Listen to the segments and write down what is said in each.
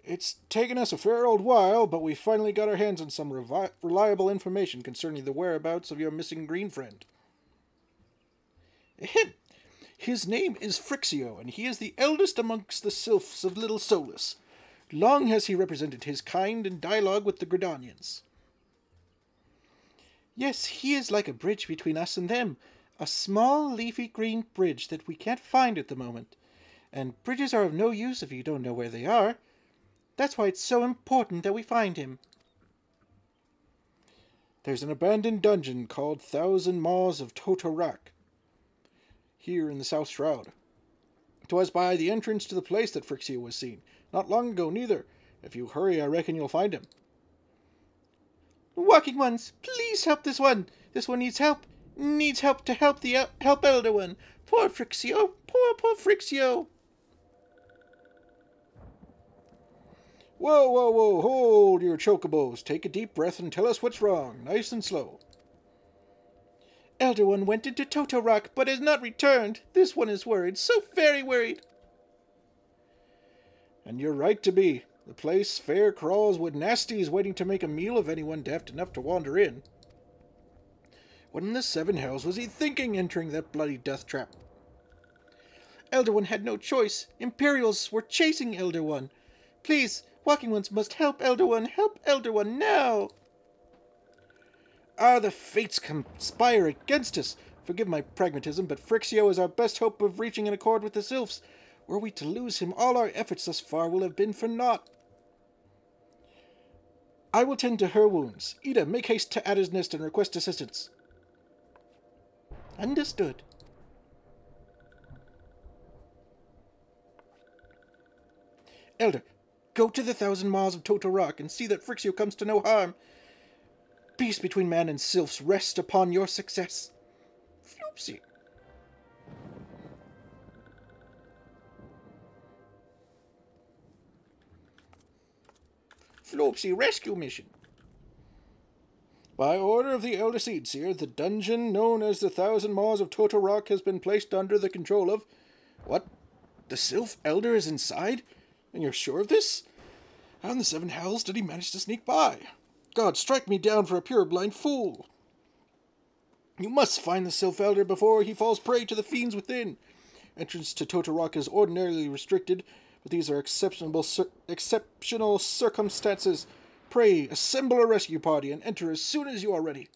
It's taken us a fair old while, but we finally got our hands on some reliable information concerning the whereabouts of your missing green friend. Ahem. His name is Frixio, and he is the eldest amongst the sylphs of Little Solus. Long has he represented his kind in dialogue with the Gridanians. Yes, he is like a bridge between us and them, a small leafy green bridge that we can't find at the moment. And bridges are of no use if you don't know where they are. That's why it's so important that we find him. There's an abandoned dungeon called 1,000 Maws of Totorak, here in the South Shroud. 'Twas by the entrance to the place that Frixia was seen. Not long ago, neither. If you hurry, I reckon you'll find him. Walking ones, please help this one. This one needs help. Needs help to help the help elder one. Poor Frixio. Poor Frixio. Whoa, hold your chocobos. Take a deep breath and tell us what's wrong. Nice and slow. Elder one went into Totorak, but has not returned. This one is worried, so very worried. And you're right to be. The place fair crawls with nasties waiting to make a meal of anyone daft enough to wander in. What in the seven hells was he thinking entering that bloody death trap? Elder One had no choice. Imperials were chasing Elder One. Please, Walking Ones must help Elder One. Help Elder One now. The fates conspire against us. Forgive my pragmatism, but Frixio is our best hope of reaching an accord with the Sylphs. Were we to lose him, all our efforts thus far will have been for naught. I will tend to her wounds. Ida, make haste to Ada's nest and request assistance. Understood. Elder, go to the 1,000 Maws of Totorak and see that Frixio comes to no harm. Peace between man and sylphs rest upon your success. Floopsy. Floopsy rescue mission. By order of the Elder Seedseer, the dungeon known as the 1,000 Maws of Totorak has been placed under the control of... What? The Sylph Elder is inside? And you're sure of this? How in the seven hells did he manage to sneak by? God, strike me down for a purblind fool. You must find the Sylph Elder before he falls prey to the fiends within. Entrance to Totorak is ordinarily restricted, but these are exceptional circumstances. Pray, assemble a rescue party and enter as soon as you are ready.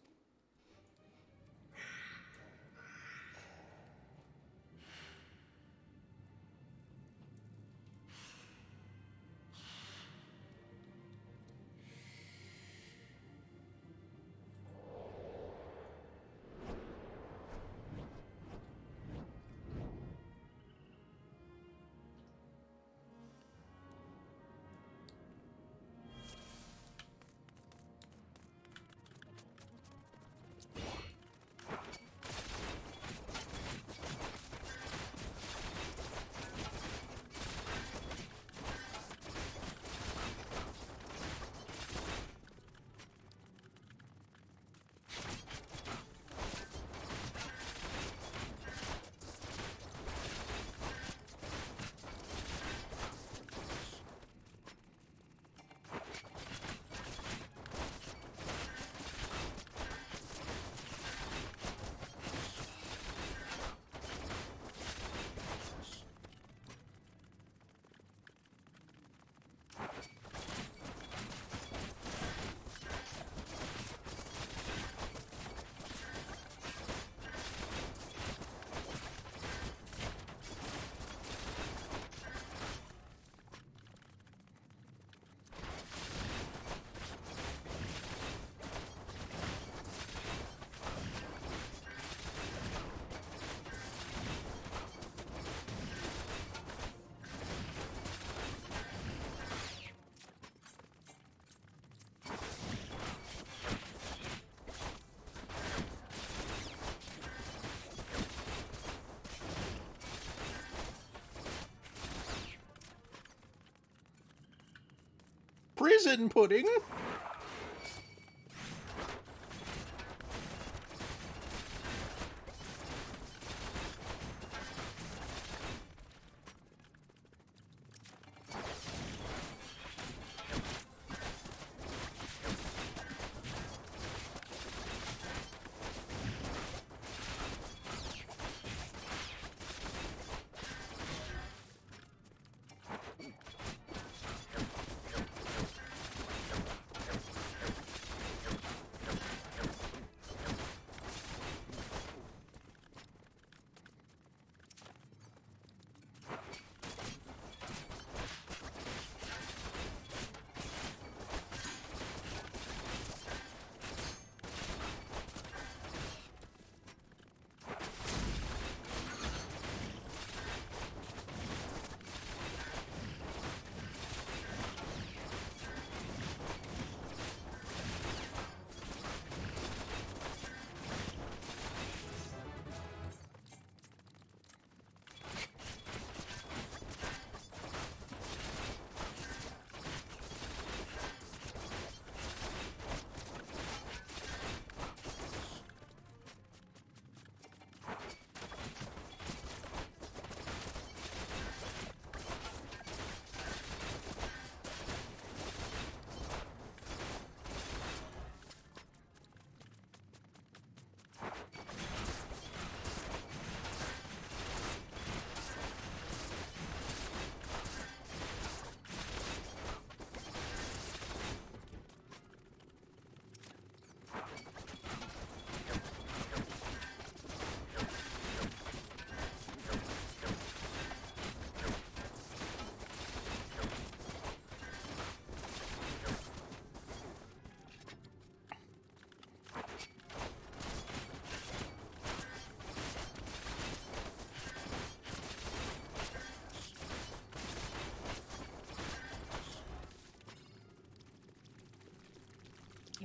Prison pudding?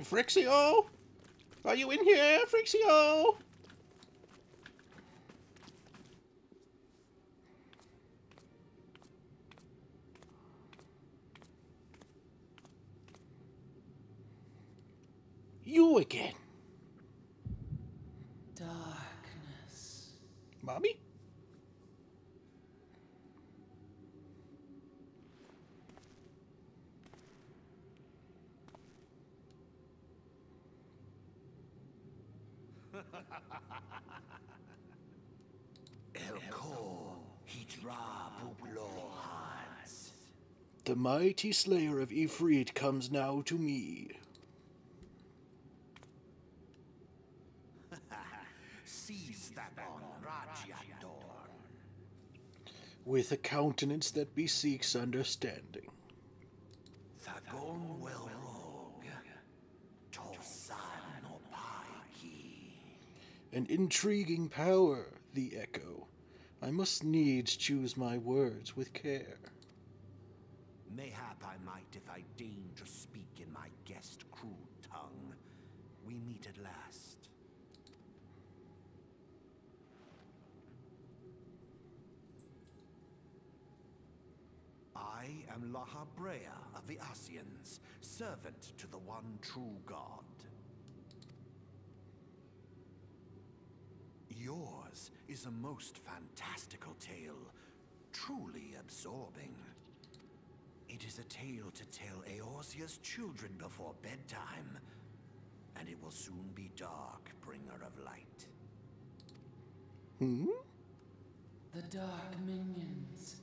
Frixio? Are you in here, Frixio? You again. Darkness. Mommy? The mighty slayer of Ifrit comes now to me. With a countenance that beseeks understanding. An intriguing power, the echo. I must needs choose my words with care. Mayhap I might if I deign to speak in my guest crude tongue. We meet at last. I am Lahabrea of the Asians, servant to the one true God. Yours is a most fantastical tale, truly absorbing. It is a tale to tell Eorzea's children before bedtime, and it will soon be dark, bringer of light. The dark minions.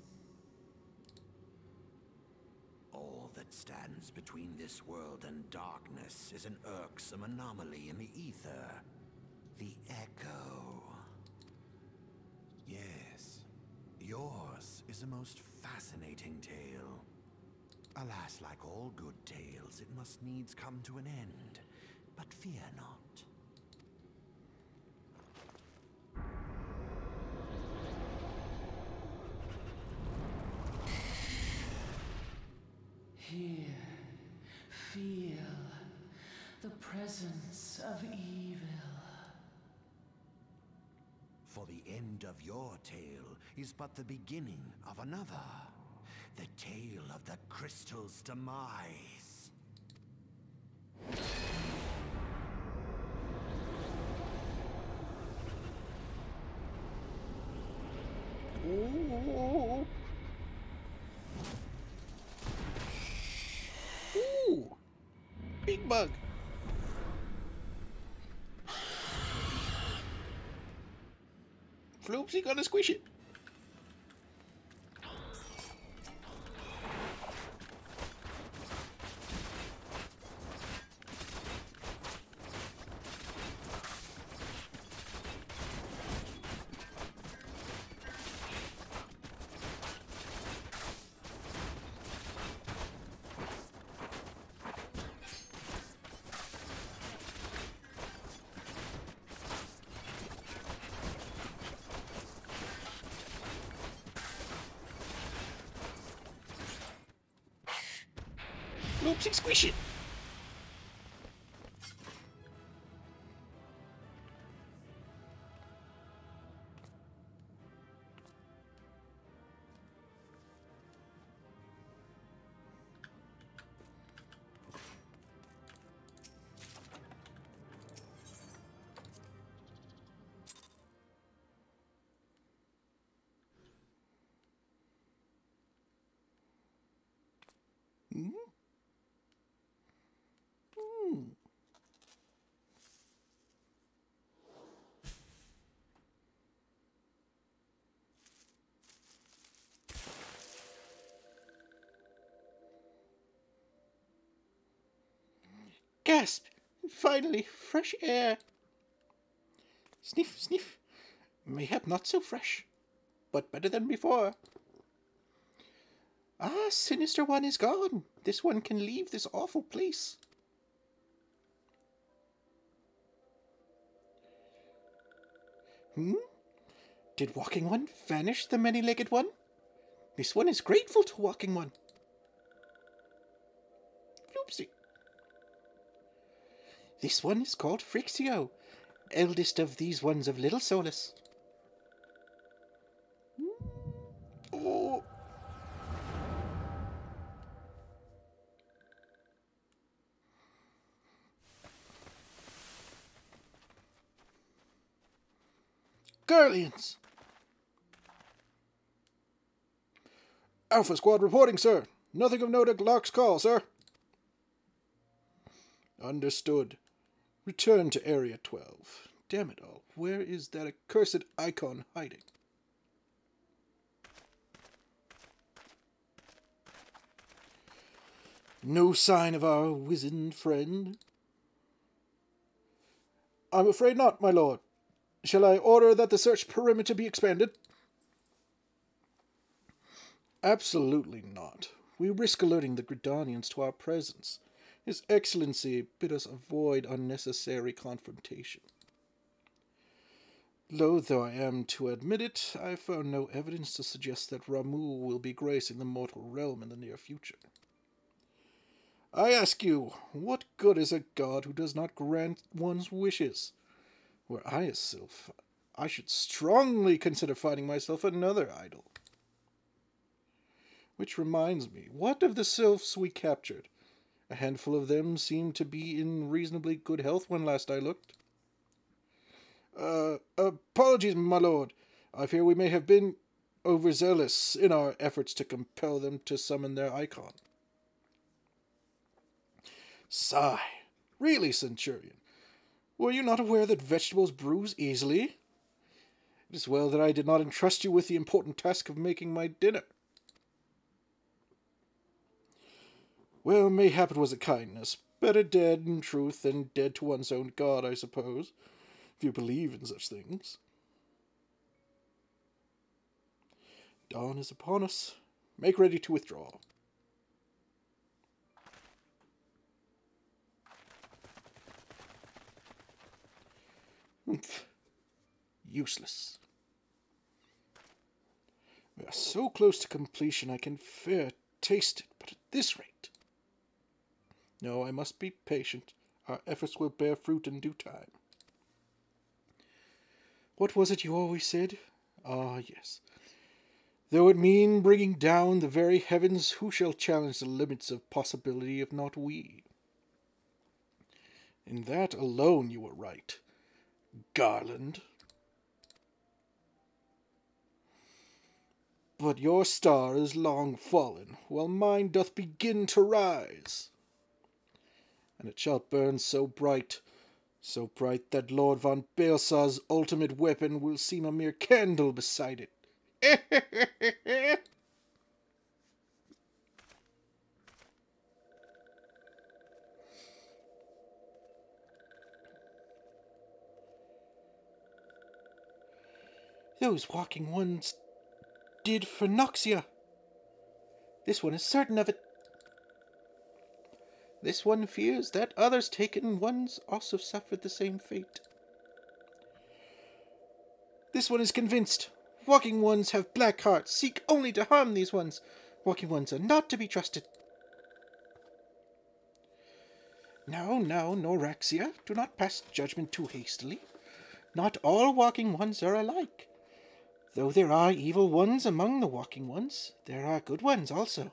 All that stands between this world and darkness is an irksome anomaly in the ether. The Echo. Yes, yours is a most fascinating tale. Alas, like all good tales, it must needs come to an end. But fear not. Here, feel the presence of evil. For the end of your tale is but the beginning of another. The tale of the crystal's demise. Ooh. Ooh. Big bug. Floopsy gonna squish it. Floopsy, squish it. Gasp! Finally, fresh air. Sniff, sniff. Mayhap not so fresh, but better than before. Ah, Sinister One is gone. This one can leave this awful place. Did Walking One vanish, the many-legged one? This one is grateful to Walking One. Floopsy. This one is called Frixio, eldest of these ones of Little Solus. Oh. Guardians! Alpha Squad reporting, sir. Nothing of note at Locke's call, sir. Understood. Return to Area 12. Damn it all. Where is that accursed icon hiding? No sign of our wizened friend? I'm afraid not, my lord. Shall I order that the search perimeter be expanded? Absolutely not. We risk alerting the Gridanians to our presence. His Excellency bid us avoid unnecessary confrontation. Loath though I am to admit it, I found no evidence to suggest that Ramu will be gracing the mortal realm in the near future. I ask you, what good is a god who does not grant one's wishes? Were I a sylph, I should strongly consider finding myself another idol. Which reminds me, what of the sylphs we captured? A handful of them seemed to be in reasonably good health when last I looked. Apologies, my lord. I fear we may have been overzealous in our efforts to compel them to summon their icon. Sigh. Really, Centurion? Were you not aware that vegetables bruise easily? It is well that I did not entrust you with the important task of making my dinner. Well, mayhap it was a kindness. Better dead in truth than dead to one's own god, I suppose, if you believe in such things. Dawn is upon us. Make ready to withdraw. Humph. Useless. We are so close to completion I can fair taste it, but at this rate. No, I must be patient. Our efforts will bear fruit in due time. What was it you always said? Ah, yes. Though it mean bringing down the very heavens, who shall challenge the limits of possibility if not we? In that alone you were right, Garland. But your star is long fallen, while mine doth begin to rise. And it shall burn so bright that Lord von Balsar's ultimate weapon will seem a mere candle beside it. Those walking ones did for Noxia. This one is certain of it. This one fears that others taken ones also suffered the same fate. This one is convinced. Walking ones have black hearts, seek only to harm these ones. Walking ones are not to be trusted. Now, Noraxia, do not pass judgment too hastily. Not all walking ones are alike. Though there are evil ones among the walking ones, there are good ones also.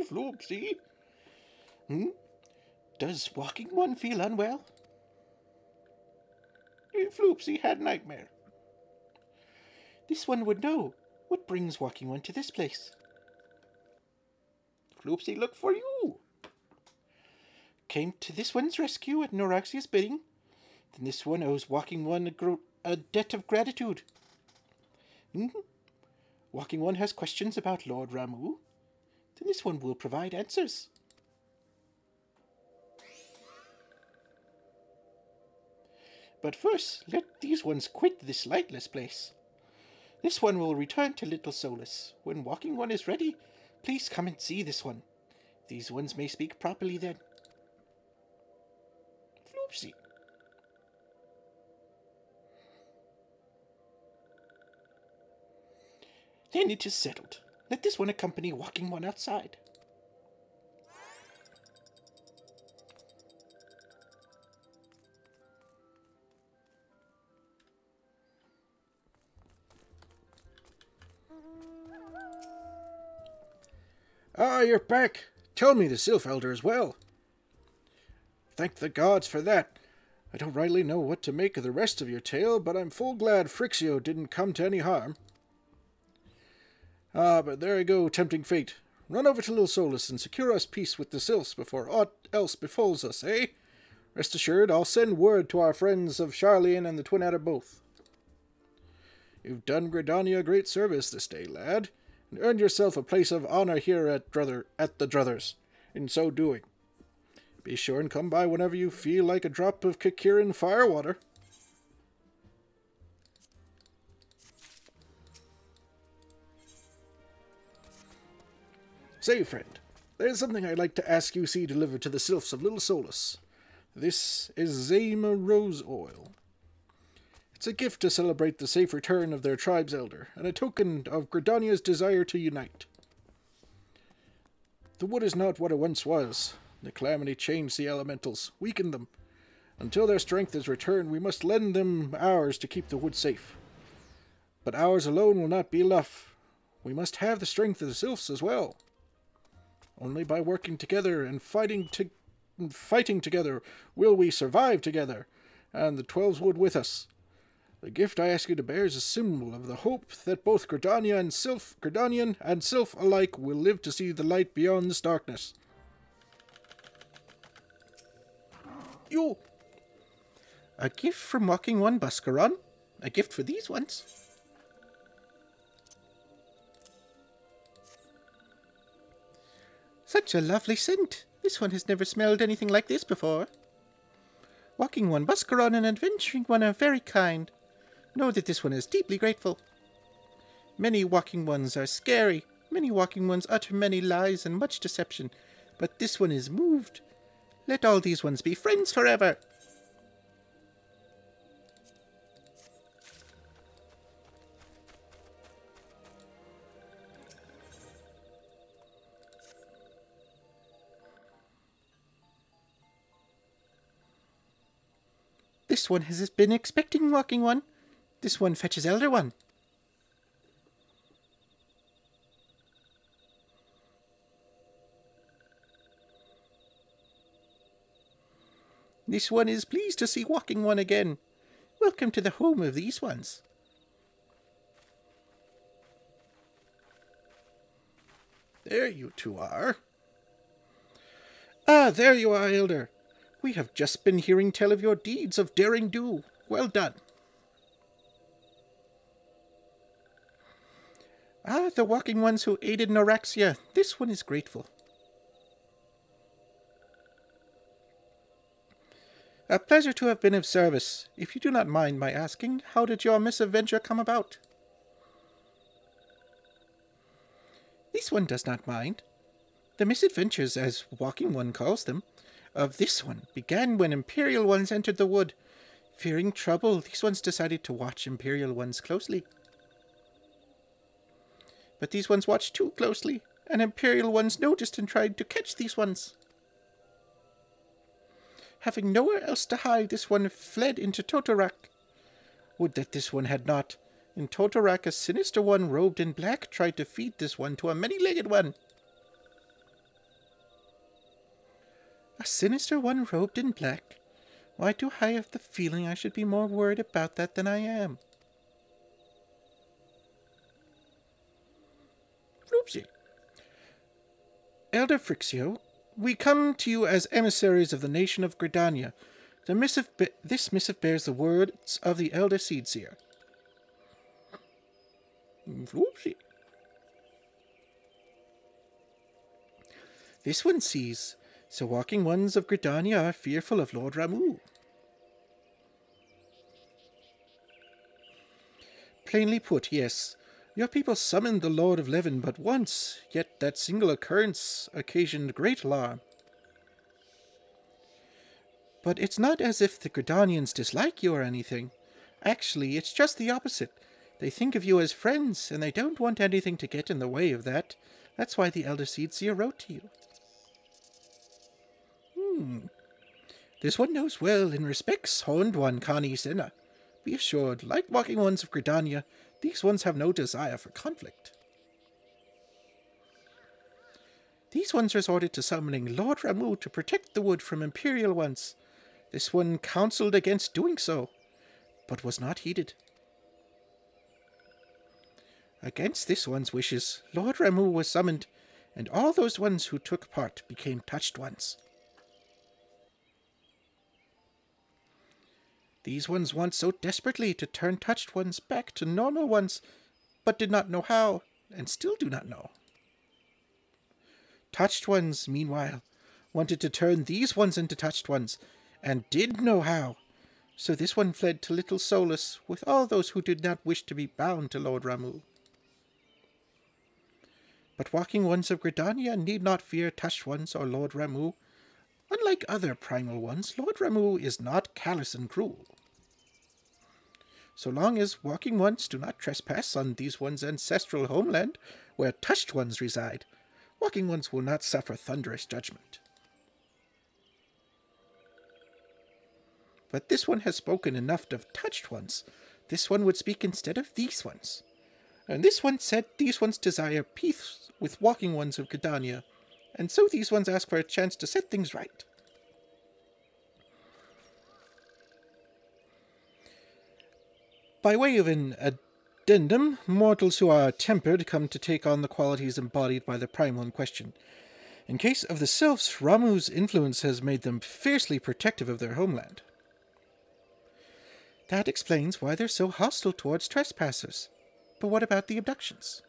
Floopsy? Does walking one feel unwell? Floopsy had nightmare. This one would know. What brings walking one to this place? Floopsy, look for you. Came to this one's rescue at Noraxia's bidding. Then this one owes walking one a debt of gratitude. Walking one has questions about Lord Ramu. Then this one will provide answers. But first, let these ones quit this lightless place. This one will return to Little Solus. When walking one is ready, please come and see this one. These ones may speak properly then. Floopsy. Then it is settled. Let this one accompany Walking One outside. Ah, you're back. Tell me the Sylph Elder as well. Thank the gods for that. I don't rightly know what to make of the rest of your tale, but I'm full glad FFXIV didn't come to any harm. Ah, but there I go, tempting fate. Run over to Little Solus and secure us peace with the Sylphs before aught else befalls us, eh? Rest assured, I'll send word to our friends of Charlene and the Twin Adder both. You've done Gridania a great service this day, lad, and earned yourself a place of honour here at the Druthers, in so doing. Be sure and come by whenever you feel like a drop of Kikiran firewater. Say, friend, there's something I'd like to ask you see delivered to the Sylphs of Little Solus. This is Zama Rose Oil. It's a gift to celebrate the safe return of their tribe's elder, and a token of Gridania's desire to unite. The wood is not what it once was. The calamity changed the elementals, weakened them. Until their strength is returned, we must lend them ours to keep the wood safe. But ours alone will not be enough. We must have the strength of the Sylphs as well. Only by working together and fighting together will we survive together, and the 12's wood with us. The gift I ask you to bear is a symbol of the hope that both Gridanian and Sylph alike will live to see the light beyond this darkness. You! A gift from Walking One Buscaron? A gift for these ones? Such a lovely scent. This one has never smelled anything like this before. Walking One Buscaron and Adventuring One are very kind. Know that this one is deeply grateful. Many Walking Ones are scary. Many Walking Ones utter many lies and much deception. But this one is moved. Let all these ones be friends forever. This one has been expecting Walking One. This one fetches Elder One. This one is pleased to see Walking One again. Welcome to the home of these ones. There you two are. Ah, there you are, Elder. We have just been hearing tell of your deeds of daring do. Well done. Ah, the Walking Ones who aided Noraxia. This one is grateful. A pleasure to have been of service. If you do not mind my asking, how did your misadventure come about? This one does not mind. The misadventures, as Walking One calls them, of this one began when Imperial Ones entered the wood. Fearing trouble, these ones decided to watch Imperial Ones closely. But these ones watched too closely, and Imperial Ones noticed and tried to catch these ones. Having nowhere else to hide, this one fled into Totorak. Would that this one had not. In Totorak, a sinister one robed in black tried to feed this one to a many-legged one. A sinister one robed in black? Why do I have the feeling I should be more worried about that than I am? Floopsy. Elder FFXIV, we come to you as emissaries of the nation of Gridania. This missive bears the words of the Elder Seedseer. Floopsy. This one sees, so Walking Ones of Gridania are fearful of Lord Ramu. Plainly put, yes. Your people summoned the Lord of Leven but once, yet that single occurrence occasioned great alarm. But it's not as if the Gridanians dislike you or anything. Actually, it's just the opposite. They think of you as friends, and they don't want anything to get in the way of that. That's why the Elder Seedseer wrote to you. This one knows well and respects Horned One Connie Senna. Be assured, like Walking Ones of Gridania, these ones have no desire for conflict. These ones resorted to summoning Lord Ramu to protect the wood from Imperial ones. This one counseled against doing so, but was not heeded. Against this one's wishes, Lord Ramu was summoned, and all those ones who took part became touched ones. These ones want so desperately to turn touched ones back to normal ones, but did not know how, and still do not know. Touched ones, meanwhile, wanted to turn these ones into touched ones, and did know how. So this one fled to Little Solus with all those who did not wish to be bound to Lord Ramu. But Walking Ones of Gridania need not fear touched ones or Lord Ramu. Unlike other primal ones, Lord Ramu is not callous and cruel. So long as Walking Ones do not trespass on these ones' ancestral homeland, where touched ones reside, Walking Ones will not suffer thunderous judgment. But this one has spoken enough of touched ones. This one would speak instead of these ones. And this one said these ones desire peace with Walking Ones of Gridania, and so these ones ask for a chance to set things right. By way of an addendum, mortals who are tempered come to take on the qualities embodied by the primal in question. In case of the Sylphs, Ramu's influence has made them fiercely protective of their homeland. That explains why they're so hostile towards trespassers. But what about the abductions?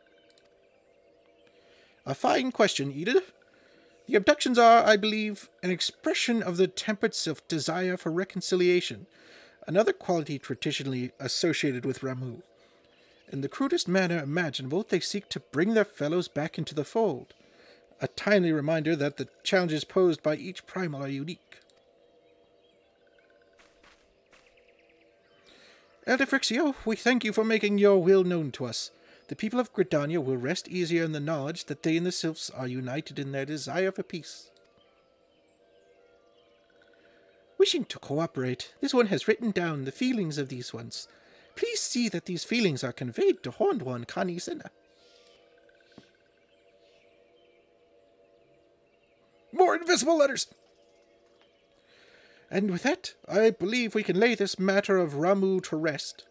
A fine question, Edith. The abductions are, I believe, an expression of the tempered sylph desire for reconciliation, another quality traditionally associated with Ramu. In the crudest manner imaginable, they seek to bring their fellows back into the fold, a timely reminder that the challenges posed by each primal are unique. Elder FFXIV, we thank you for making your will known to us. The people of Gridania will rest easier in the knowledge that they and the Sylphs are united in their desire for peace. Wishing to cooperate, this one has written down the feelings of these ones. Please see that these feelings are conveyed to Horned One Connie Senna. More invisible letters! And with that, I believe we can lay this matter of Ramu to rest.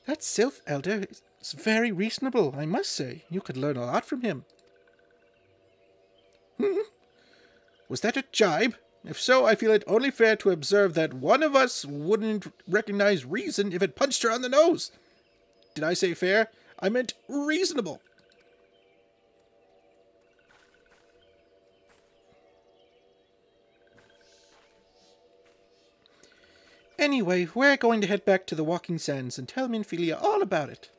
That Sylph Elder is very reasonable, I must say. You could learn a lot from him. Was that a jibe? If so, I feel it only fair to observe that one of us wouldn't recognize reason if it punched her on the nose. Did I say fair? I meant reasonable. Anyway, we're going to head back to the Walking Sands and tell Minfilia all about it.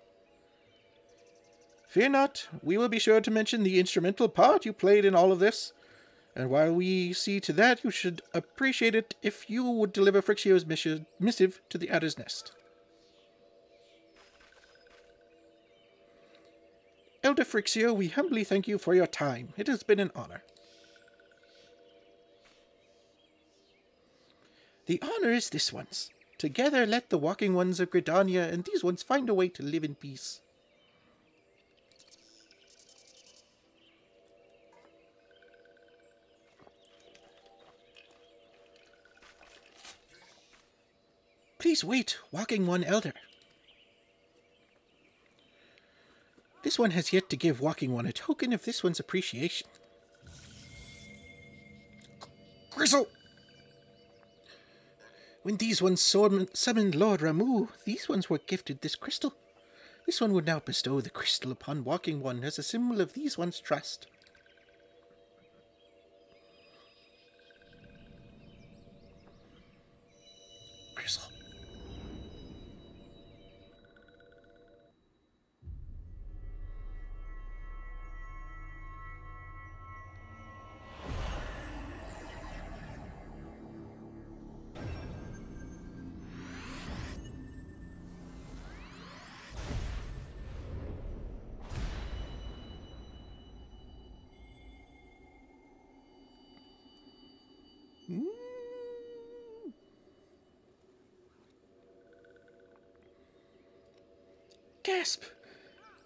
Fear not, we will be sure to mention the instrumental part you played in all of this. And while we see to that, you should appreciate it if you would deliver FFXIV's missive to the Adder's Nest. Elder FFXIV, we humbly thank you for your time. It has been an honor. The honor is this one's. Together let the Walking Ones of Gridania and these ones find a way to live in peace. Please wait, Walking One Elder. This one has yet to give Walking One a token of this one's appreciation. Gristle! When these ones summoned Lord Ramu, these ones were gifted this crystal. This one would now bestow the crystal upon Walking One as a symbol of these ones' trust. Gristle. Gasp!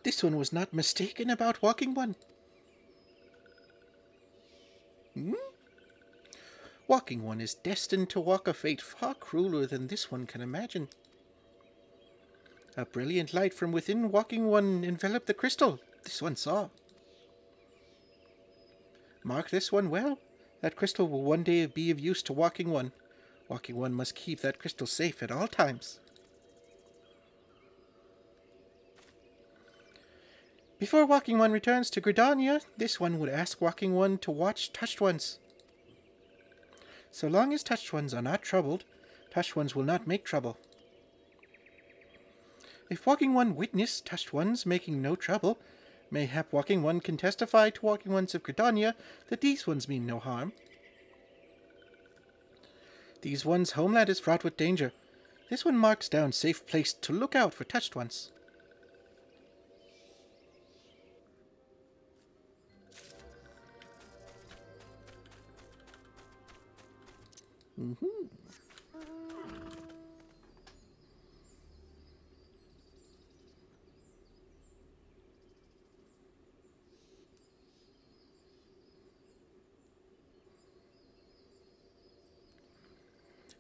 This one was not mistaken about Walking One. Walking One is destined to walk a fate far crueler than this one can imagine. A brilliant light from within Walking One enveloped the crystal this one saw. Mark this one well. That crystal will one day be of use to Walking One. Walking One must keep that crystal safe at all times. Before Walking One returns to Gridania, this one would ask Walking One to watch Touched Ones. So long as Touched Ones are not troubled, Touched Ones will not make trouble. If Walking One witness Touched Ones making no trouble, mayhap Walking One can testify to Walking Ones of Gridania that these ones mean no harm. These ones' homeland is fraught with danger. This one marks down safe place to look out for Touched Ones.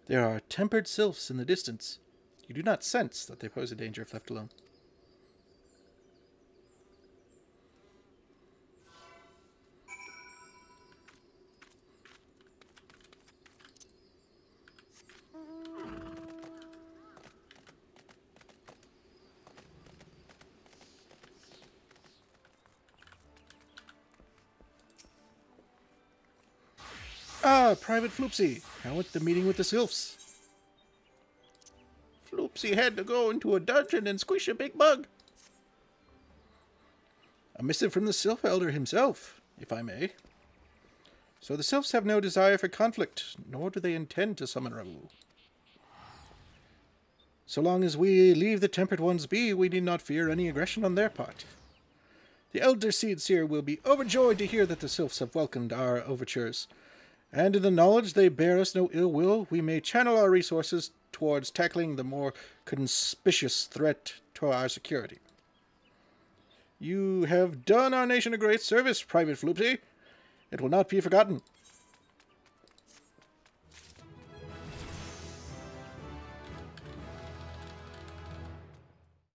There are tempered sylphs in the distance. You do not sense that they pose a danger if left alone. Ah, Private Floopsy. How went the meeting with the sylphs? Floopsy had to go into a dungeon and squish a big bug. A missive from the Sylph Elder himself, if I may. So the sylphs have no desire for conflict, nor do they intend to summon Raoul. So long as we leave the Tempered Ones be, we need not fear any aggression on their part. The Elder Seedseer will be overjoyed to hear that the sylphs have welcomed our overtures, and in the knowledge they bear us no ill will, we may channel our resources towards tackling the more conspicuous threat to our security. You have done our nation a great service, Private Floopsy. It will not be forgotten.